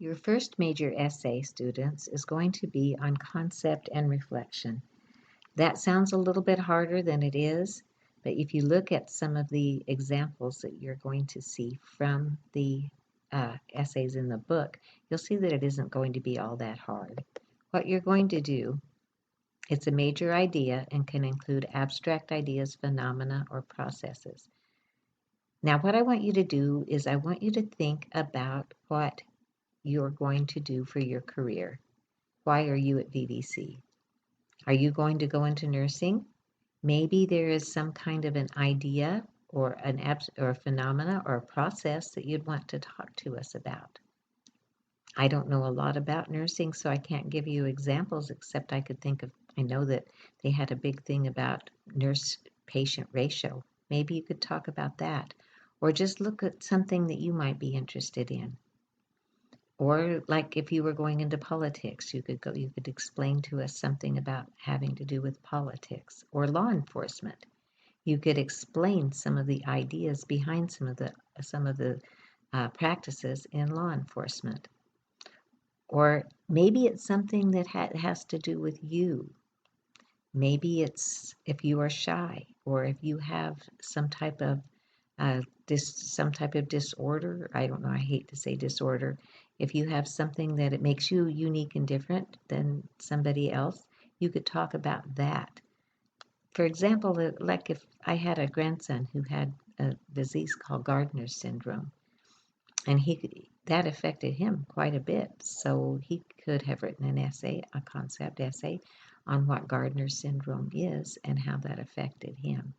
Your first major essay, students, is going to be on concept and reflection. That sounds a little bit harder than it is, but if you look at some of the examples that you're going to see from the essays in the book, you'll see that it isn't going to be all that hard. What you're going to do, it's a major idea and can include abstract ideas, phenomena, or processes. Now, what I want you to do is I want you to think about what you're going to do for your career. Why are you at VVC? Are you going to go into nursing? Maybe there is some kind of an idea or or a phenomena or a process that you'd want to talk to us about. I don't know a lot about nursing, so I can't give you examples except I know that they had a big thing about nurse-patient ratio. Maybe you could talk about that, or just look at something that you might be interested in. Or like if you were going into politics, you could explain to us something about having to do with politics or law enforcement. You could explain some of the ideas behind some of the practices in law enforcement. Or maybe it's something that has to do with you. Maybe it's if you are shy or if you have some type of disorder. I don't know. I hate to say disorder. If you have something that it makes you unique and different than somebody else, you could talk about that. For example, like if I had a grandson who had a disease called Gardner's syndrome, and that affected him quite a bit. So he could have written an essay, a concept essay, on what Gardner's syndrome is and how that affected him.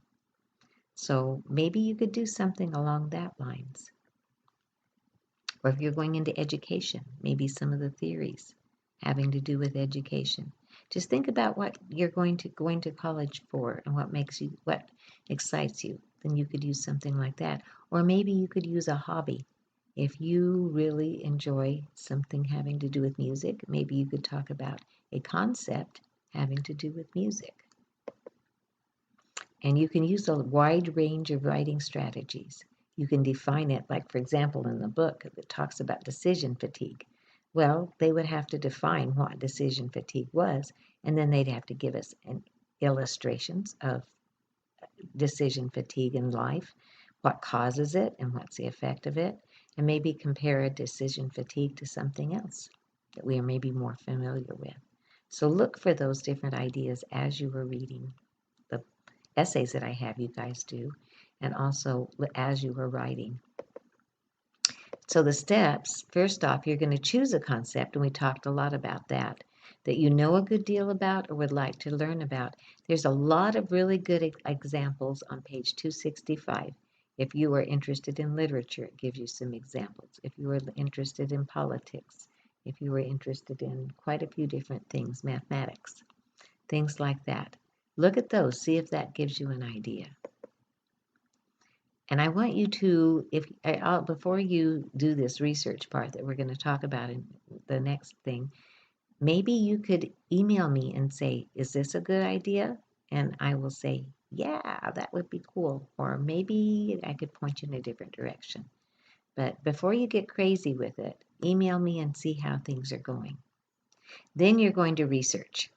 So maybe you could do something along that lines. Or if you're going into education, maybe some of the theories having to do with education. Just think about what you're going to college for and what excites you. Then you could use something like that. Or maybe you could use a hobby. If you really enjoy something having to do with music, maybe you could talk about a concept having to do with music. And you can use a wide range of writing strategies. You can define it, like, for example, in the book that talks about decision fatigue. Well, they would have to define what decision fatigue was, and then they'd have to give us illustrations of decision fatigue in life, what causes it and what's the effect of it, and maybe compare a decision fatigue to something else that we are maybe more familiar with. So look for those different ideas as you are reading the essays that I have you guys do, and also as you are writing. So the steps, first off, you're going to choose a concept, and we talked a lot about that you know a good deal about or would like to learn about. There's a lot of really good examples on page 265. If you are interested in literature, it gives you some examples. If you are interested in politics, if you are interested in quite a few different things, mathematics, things like that. Look at those, see if that gives you an idea. And I want you to, before you do this research part that we're going to talk about in the next thing, maybe you could email me and say, is this a good idea? And I will say, yeah, that would be cool. Or maybe I could point you in a different direction. But before you get crazy with it, email me and see how things are going. Then you're going to research.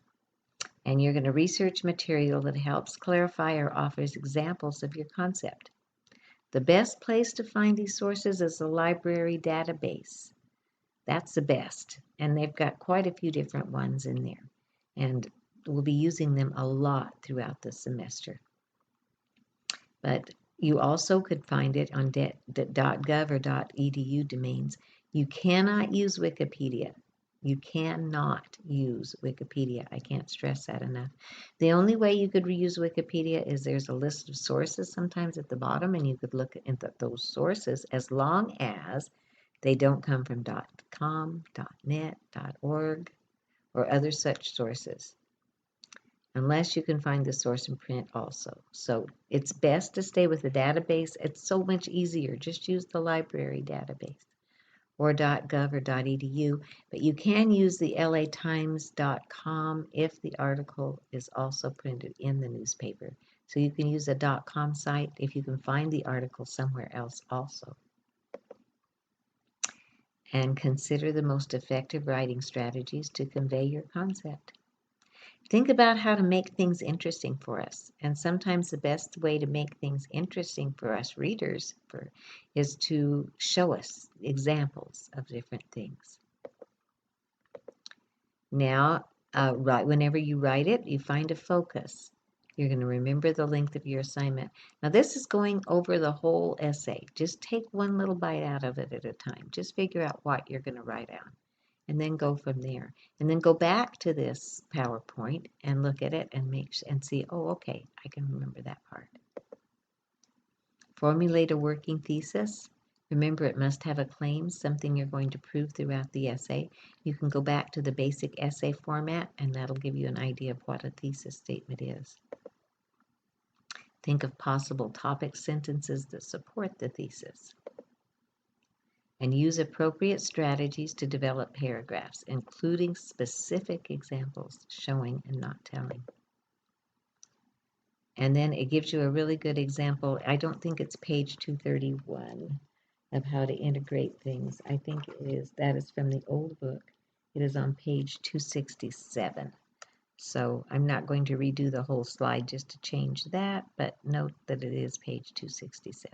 And you're going to research material that helps clarify or offers examples of your concept. The best place to find these sources is the library database. That's the best. And they've got quite a few different ones in there. And we'll be using them a lot throughout the semester. But you also could find it on .gov or .edu domains. You cannot use Wikipedia. You cannot use Wikipedia. I can't stress that enough. The only way you could reuse Wikipedia is there's a list of sources sometimes at the bottom, and you could look at those sources as long as they don't come from .com, .net, .org, or other such sources, unless you can find the source in print also. So it's best to stay with the database. It's so much easier. Just use the library database or .gov or .edu, but you can use the latimes.com if the article is also printed in the newspaper. So you can use a .com site if you can find the article somewhere else also. and consider the most effective writing strategies to convey your concept. Think about how to make things interesting for us. And sometimes the best way to make things interesting for us readers is to show us examples of different things. Now, whenever you write it, you find a focus. You're going to remember the length of your assignment. Now, this is going over the whole essay. Just take one little bite out of it at a time. Just figure out what you're going to write out, and then go from there. And then go back to this PowerPoint and look at it and see, oh, okay, I can remember that part. Formulate a working thesis. Remember, it must have a claim, something you're going to prove throughout the essay. You can go back to the basic essay format, and that'll give you an idea of what a thesis statement is. Think of possible topic sentences that support the thesis. And use appropriate strategies to develop paragraphs, including specific examples showing and not telling. And then it gives you a really good example. I don't think it's page 231 of how to integrate things. I think that is from the old book. It is on page 267. So I'm not going to redo the whole slide just to change that, but note that it is page 267.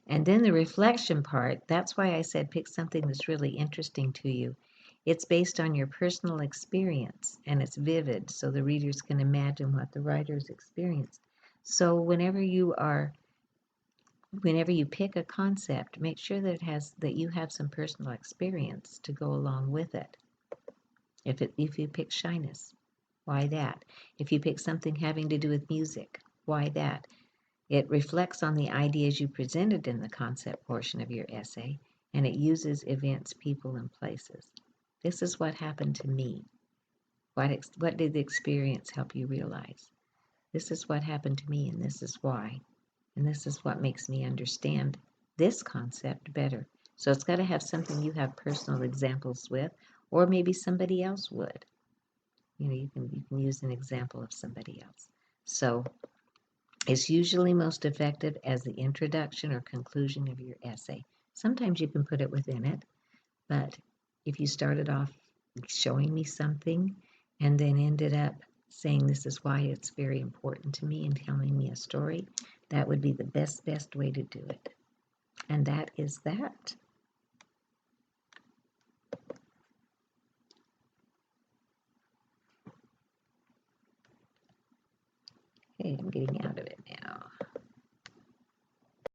And then the reflection part, that's why I said pick something that's really interesting to you. It's based on your personal experience, and it's vivid, so the readers can imagine what the writers experienced. So whenever you pick a concept, make sure that you have some personal experience to go along with it. If you pick shyness, why that? If you pick something having to do with music, why that? It reflects on the ideas you presented in the concept portion of your essay, and it uses events, people, and places. This is what happened to me. What did the experience help you realize? This is what happened to me, and this is why. And this is what makes me understand this concept better. So it's got to have something you have personal examples with, or maybe somebody else would. You can use an example of somebody else. So it's usually most effective as the introduction or conclusion of your essay. Sometimes you can put it within it, but if you started off showing me something and then ended up saying this is why it's very important to me and telling me a story, that would be the best way to do it. And that is that. Okay, I'm getting out of it.